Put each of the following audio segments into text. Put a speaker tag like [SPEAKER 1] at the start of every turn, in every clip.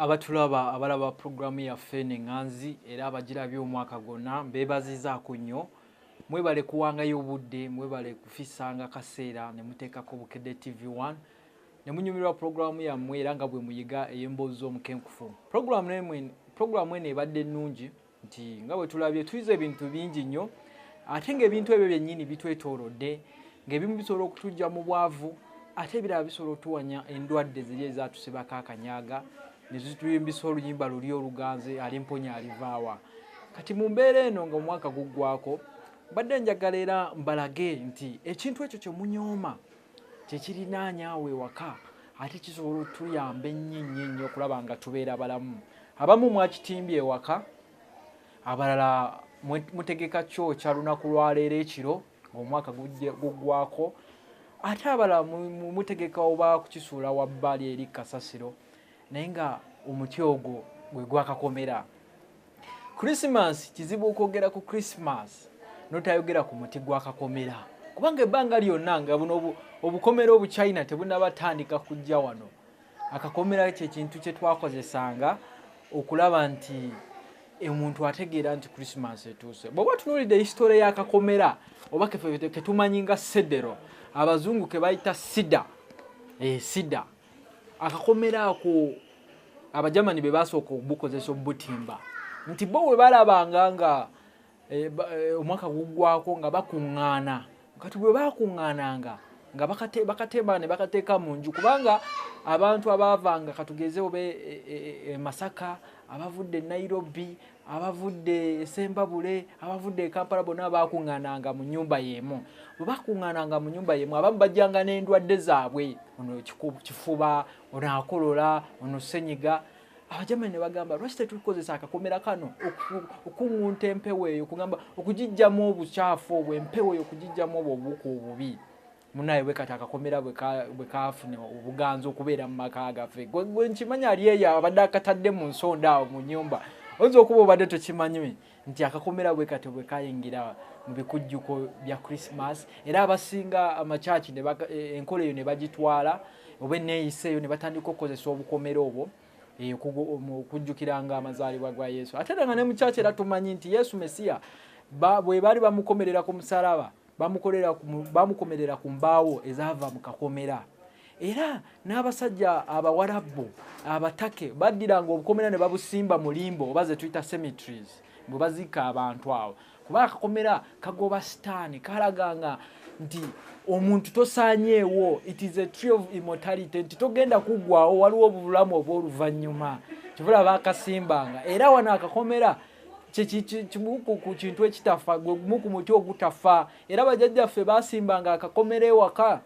[SPEAKER 1] abatulaba abalaba programu yaffe n'enganzi era abagirabye omwaka gwonna mbeebazizaako nnyo. Mwebale kuwangayo obudde, mwebale kufisanga kaseera ne muteekako Bukedde TV1 ne munyumirwa programu yammwe era nga bwe muyiga ey'Emboozi Omukenkufu. Programu eno ebadde nnungi nti nga bwe tulabye tuyize ebintu bingi nnyo ate ng'ebintu ebyo byennyini bitwetoolodde, ng'ebimu bisobola okutujja mu bwavu ate ebirala bisobola otuwanya endwadde ziri ezatusibako akanyaaga ne zituyimbisa oluyimba luli oluganze alimponya alivaawa. Kati mu mbeera eno nga omwaka guggwako badde njagala era mbalage nti ekintu ekyo kye munyooma kye kirinaanya awo ewaka ate kisobola otuyamba ennyo okulaba nga tubeera balamu. Abamu mwakitimbye ewaka, abalala mutegeka kyokya lunaku lwaleero ekiro ng'omwaka guggwako, ate abalala mutegeka oba kukisuula wabbali eri kasasiro naye nga omuti ogwo gwe gwa Kakomera. Christmas kizibu okwogera ku Christmas notayogera ku muti gwa Kakomera kubanga ebbanga lyonna nga buno obukomera obuchina tebunabatandika kujja wano. Akakomera kye kintu kye twakozesanga okulaba nti omuntu ategeera nti Christmas etuuse. Bw'oba tunuulidde history ya Kakomera oba ketumanyi nga Cedarwood, abazungu ke bayita sida, sida. Akakomera ako abajamani be basooka obukozesa obutimba nti bo bwe balabanga nga omwaka guggwako nga bakuŋŋaana, kati bwe bakuŋŋaananga nga bakatemba ne bakateeka mu nju kubanga abantu abaavanga katugeze obe Masaka, abavudde Nairobi, abavudde Sembabule, abavudde Kampala bonna bakuŋŋaananga mu nnyumba y'emu. Bwe bakuŋŋaananga mu nnyumba y'emu abamu bajjanga n'endwadde zaabwe, ono kifuba, ono akolola, ono senyiga. Abajamani ne bagamba lwaki tetukozesa akakomera kano okuŋŋunta empewo eyo kugamba okugijjamu obukyafu obwo, empewo eyo okugijjamu obwo obuwuka obubi. Munaye bwe kati akakomera bwe kaafuna obuganza okubeera mu maka gaffe. Gwe nkimanya ali eyo abadde akatadde mu nsonda awo mu nnyumba, oyinza okuba obadde tokimanyi nti akakomera bwe kati bwe kayingira mu bikujjuko bya Christmas era abasinga amakyaki enkola eyo ne bagitwala oba enneeyisa eyo ne batandika okukozesa obukomera obwo okujjukiranga amazaalibwa ga Yesu. Ate nga ne mu kyaki era tumanyi nti Yesu Mesiya bwe baali bamukomerera ku musalaba bamukomerera ku mbaawo ezaava mu kakomera. Era n'abasajja abawarabu abatake baddiranga obukomera ne babusimba mu limbo oba ze tuyita cemeteries bwe baziika abantu awo kuba akakomera kagoba sitaani, kalaganga nti omuntu tosaanyeewo, it is a tree of immortality, nti togenda kuggwawo, waliwo obulamu obw'oluvannyuma. Kivula baakasimbanga era wano akakomera kimu ku kintu ekitafa, gumu ku muti ogutafa. Era bajjajjaffe baasimbanga akakomera ewaka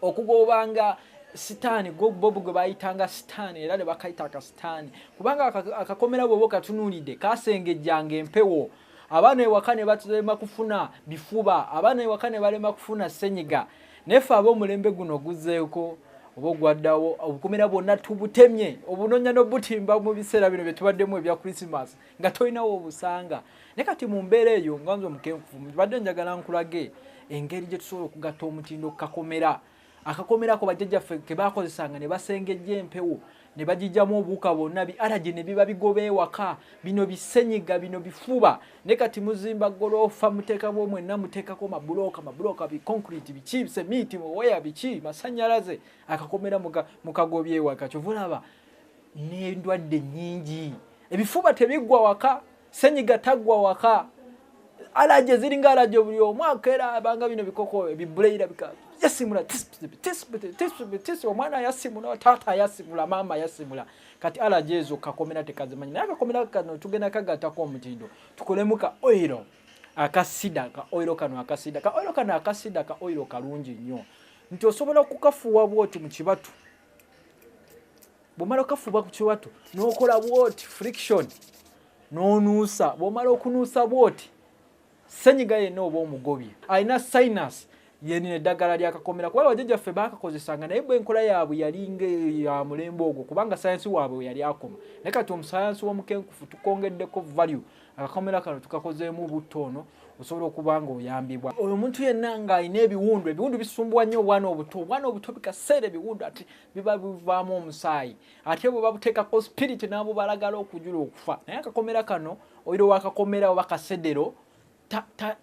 [SPEAKER 1] okugobanga sitaani, bo gwe bayitanga sitaani era ne bakayita akasitaani kubanga akakomera bw'oba katunuulidde kasengejjanga empewo. Abaana ewaka ne balema kufuna bifuba, abaana ewaka ne balema kufuna senyiga. Nefe ab'omulembe guno guzzeeko oba ogwaddawo obukomera bwonna tubutemye, obunonya n'obutimba mu biseera bino bye tubaddemu ebya Christmas nga tolinawo obusanga. Ne kati mu mbeera eyo nga nze Omukenkufu badde njagala nkulage engeri gye tusobola okugatta omutindo ku kakomera. Akakomera ako bajjajjaffe ke baakozesanga ne basengejja empewo ne bagijjamu obuwuka bwonna allergy ne biba bigoba ewaka, bino bisenyiga, bino bifuba. Ne kati muzimba goloofa muteekamu mwenna muteekako mabulooka bi concrete biki, semiiti, waya biki, masannyalaze. Akakomera mukagobya ewaka. Kyova olaba n'endwadde nnyingi. Ebifuba tebiggwa waka, senyiga taggwa waka, allergy ziringa allergy buli omu akeera abanga bino bikoko ebibuleira bika yasimula omwana yasimula, taata yasimula, maama yasimula. Kati allergy ezo kakomera tekazimanyi. Naye akakomera kano tugenda kagattako omutindo tukolemu ka oil akasida, ka oil kano akasida, ka oil kano akasida, ka oil kalungi nnyo nti osobola okukafuuwa bwoti mu kibatu. Bw'omala okafuuwa ku kibatu n'okola bwoti friction n'onuusa. Bw'omala okunuusa bwoti senyiga yenna oba omugobye alina sinus yenina eddagala lya kakomera kuba bajjajjaffe baakakozesanga naye bwe enkola yaabwe yali ya mulembe ogwo kubanga sayansi waabwe yali akoma. Naye kati omusayansi w'Omukenkufu tukongeddeko value. Akakomera kano tukakozeemu butono osobola okuba nga oyambibwa. Oyo omuntu yenna nga alina ebiwundu bisumbwa nnyo obwana obuto bikaseera ebiwundu ate biba bivaamu omusaayi ate bwe babuteekako spirit n'abubalagala okujula okufa. Naye akakomera kano oyiro wakakomera oba kasedero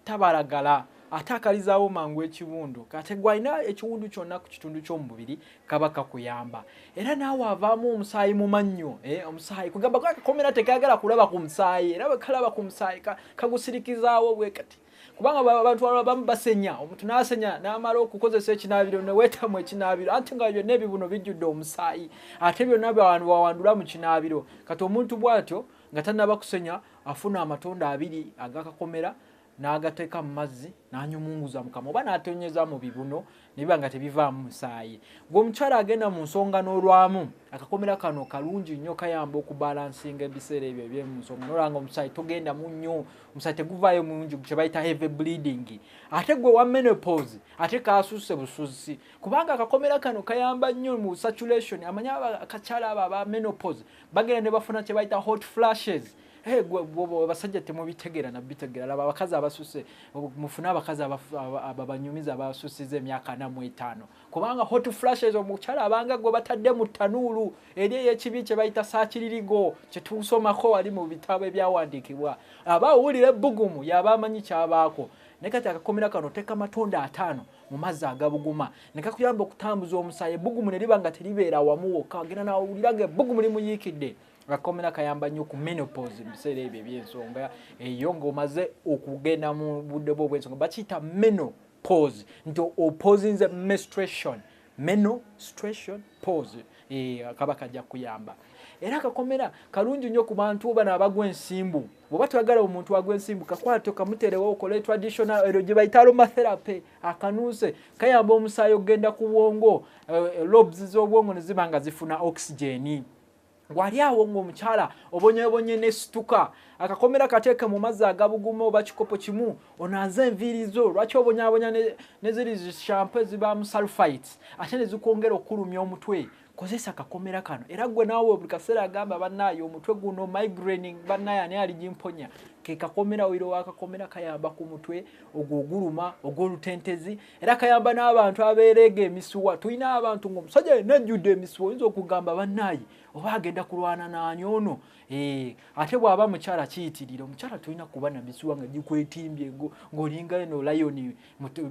[SPEAKER 1] tabalagala ate akalizaawo mangu ekiwundu kate gwalina ekiwundu kyonna ku kitundu ky'omubiri kaba kakuyamba era naawe avaamu omusaayi mu mannyo omusaayi kugamba ko akakomera tekayagala kulaba ku musaayi era bwe kalaba ku musaayi kagusirikizaawo bwe kati kubanga abantu abamu basenya omuntu n'asenya n'amala okukozesa ekinaabiro ne weetamu ekinaabiro anti nga byonna ebibuno bijjudde omusaayi ate byonna bawandula mu kinaabiro kati omuntu bw'atyo nga tannaba kusenya afuna amatonda abiri agakakomera n'agateeka mu mazzi n'anyumunguza mu kamwa oba n'atonyeza mu bibuno ne biba nga tebivaamu musaayi. Ng'omukyala agenda mu nsonga n'olwamu akakomera kano kalungi nnyo kayamba okubalansinga ebiseera ebyo eby'emu nsonga n'olwanga omusaayi togenda mu nnyo omusaayi teguvaayo mungi kye bayita heavy bleeding ate gwe wa menopause ate kaasusse busuzi kubanga akakomera kano kayamba nnyo mu saturation amanya akakyala abo aba menopause bagenda ne bafuna kye bayita hot flashes. Basajja temubitegera nabitegera laba abakazi abasuse mufuna abakazi ababanyumiza abasusize emyaka 45 kubanga hot flashes omukyala abanga gwe batadde mu tanuulu eri ekibi kye bayita saakiririgo kye tusomako ali mu bitabo ebyawandiikibwa abawulira ebbugumu yaba amanyi kyabaako ne kati akakomera kano teka matonda 5 mu mazzi agabuguma ne kakuyamba okutambuza omusaayi ebbugumu ne liba nga teribeera wamu wokka agenda nawulira nga ebbugumu limuyiikidde. Akakomera kayamba nnyo ku menopause biseera ebyo eby'ensonga eyo ng'omaze okugenda mu budde bwo obw'ensonga bakiyita menopause nti opposing menstruation pause kaba kajja kuyamba era akakomera kalungi nnyo ku bantu bano abagwa ensimbu bw'oba toyagala omuntu agwa ensimbu kakwate kamuterewo okole traditional eryo gye bayita aromatherapy akanuuse kayamba omusaayi ogenda ku bwongo lobes z'obwongo ne ziba nga zifuna oxygen. Gwali awo ng'omukyala obonyebonye nesituka akakomera kateeke mu mazzi agabuguma oba kikopo kimu onaaze enviiri zo lwaki obonyabonya ne ziri shampoo ezibaamu sulfites ate ne zikwongera okulumya omutwe kozesa akakomera kano era gwe naawe buli kaseera agamba bannaaye omutwe guno migraine bannaaye ani aligimponya ke kakomera oyiro wakakomera kayamba ku mutwe oguluma ogw'olutentezi era kayamba n'abantu abeerega emisuwa tulina abantu ng'omusajja yenajjudde emisuwa oyinza okugamba bannaaye oba agenda kulwana n'ani ono ate bw'aba mukyala kiyitirira omukyala tulina kuba na misuwa nga gikwetimbye ng'olinga eno layoni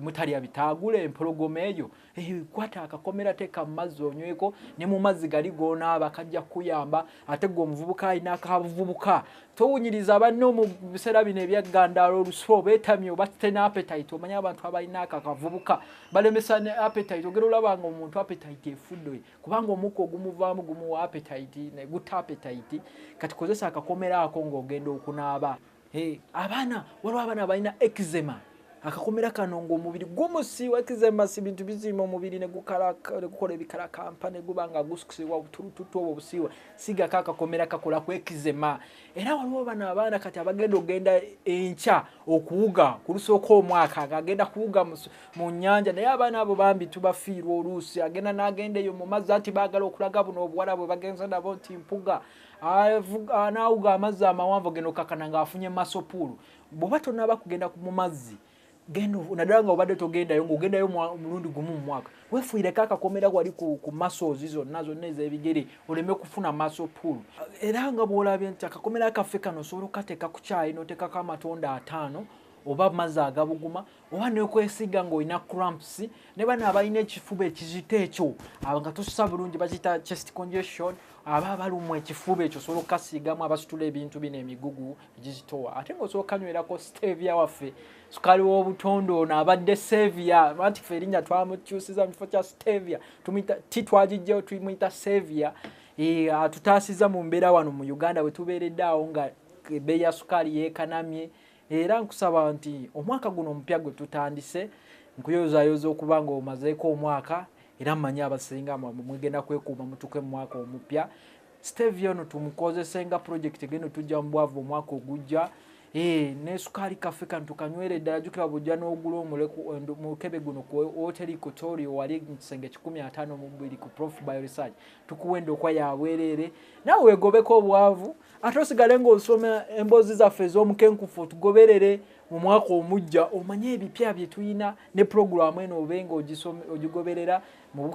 [SPEAKER 1] mutalya bitaagula empologoma eyo kwata akakomera teeka mu mazzi onyweko ne mu mazzi gali goonaaba kajja kuyamba ate gwe omuvubuka alina akabuvubuka towunyiriza banno mu biseera bino ebyaggandaala olusuo beetamye oba tena appetite omanya abantu abalina akavubuka balemesa ne appetite ogera olabanga omuntu appetite efudde kubanga omukka ogumuvaamu gumuwa appetite ne gutta appetite kati kozesa akakomera ako ng'ogenda okunaaba. Abaana waliwo abaana balina eczema akakomera kano ng'omubiri gumusiiwa eczema si bintu bizima omubiri ne gukola ebikalakampa ne guba nga gusukusibwa buturututu obwo busiiwa sigako akakomera kakola ku eczema era waliwo bano abaana kati abagenda ogenda enkya okuwuga ku lusooka omwaka agenda kuwuga mu nnyanja naye abaana abo bambi tubafiirwa oluusi agenda n'agenda eyo mu mazzi anti baagala okulaga buno obuwala bwe bagenza nabo nti mpuga n'awuga amazzi amawanvu genda okakana ng'afunye masopuulu bw'oba tonaba kugenda mu mazzi gendo unadanga obadde togendayo ng'ogendayo mulundi gumu mu mwaka weefuireko akakomera wali ku muscles zonna ez'ebigere oleme kufuna muscle pull era nga bw'olabye nti akakomera kaffe kano osobola okateeka ku kyayi n'oteekako amatonda 5 oba mazzi agabuguma oba n'okwesiga ng'olina cramps ne bano abalina ekifuba ekizito ekyo nga tosusa bulungi bakiyita chest congestion aba balumwa ekifuba ekyo osobola okukasiigamu abasitula ebintu bino emigugu gizitowa ate ng'osobola okanywerako stevia waffe sukali w'obutondo ono abadde sevia anti ffe erinnya twamukyusiza mu kifo kya stevia titwagijjayo tumuyita sevia atutaasiza mu mbeera wano mu Uganda bwe tubeeredde awo nga ebbeeyi ya sukaali yeekanamye era nkusaba nti omwaka guno omupya gwe tutandise nkuyozaayoza okuba nga omazeeko omwaka era mmanyi abasinga mwegenda kwekuuma mutuke mu mwaka omupya stevia ono tumukozese nga project geno tujja mu bwavu omwaka ogujja ne sukali kaffe kantu kanywere ddala jukira bujja n'ogula omuleku mukebe guno ku hoteli Kotorio wali mu kisenge 15 mu bbiri ku Prof Bioresearch tukuwenda okwa yabwerere nawe wegobeko obwavu ate osigale ng'osoma emboozi zaffe ez'omukenkufu tugoberere mu mwaka omujja omanye ebipya bye tuyina ne programu eno obenga ogigoberera mu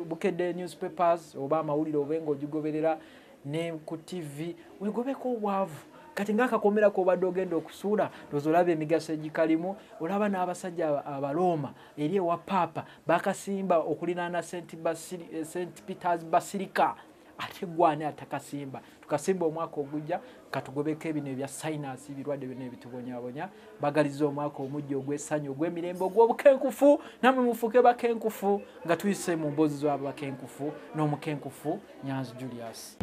[SPEAKER 1] bukedde newspapers oba amawulire obenga ogigoberera ne ku TV wegobeko obwavu kati ng'akakomera k'obadde ogenda okusuula ndowooza olaba emigaso egikalimu olaba n'abasajja abaloma eri ewa paapa bakasimba okulinaana St Peters Basilica ate gwane atakasimba tukasimba omwaka ogujja katugobeko ebino ebya sinus birwadde bino ebitubonyabonya bagaliza omwaka omujja ogw'essanyu ogw'emirembe ogw'obukenkufu namwe mufuuke bakenkufu nga tuyise mu mboozi z'abakenkufu n'omukenkufu Nyanzi Julius.